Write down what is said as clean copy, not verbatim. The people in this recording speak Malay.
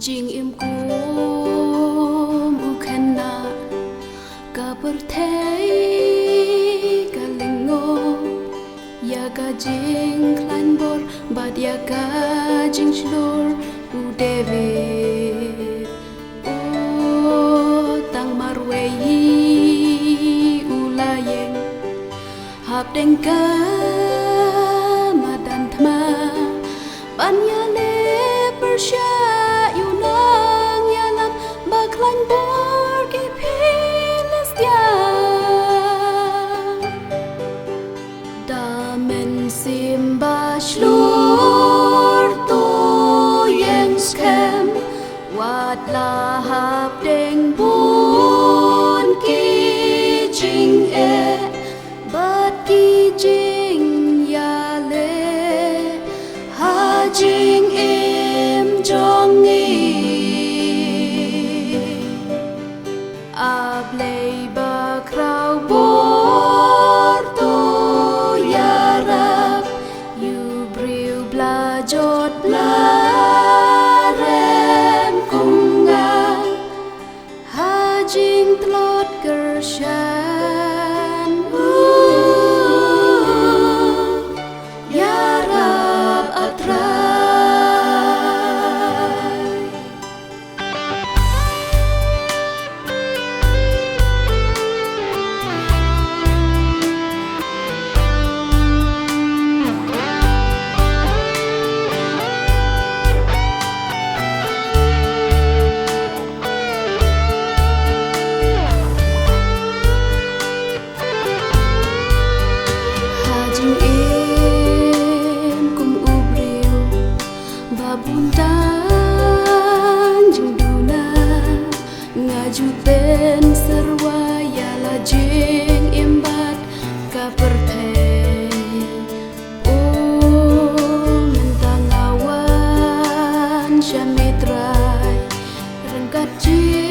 Jing im kum ukhenna ka perthei ka lingo ya ka jing klan bor bad ya ka jing shlor u David o tang marwei ulayeng hab deng ka madan thma ban ya le persha Simba shlur to yens kem wat lahap deng bun ki jing e bat ki jing ya le ha jing im jong e ab lei ba krau bor to jot la rem kungan ha jing tlot gershan ya rab atrai buntan jing duna ngaju ten serwaya la jing imbat ka perthei mentang awan syamitrai rengkat jing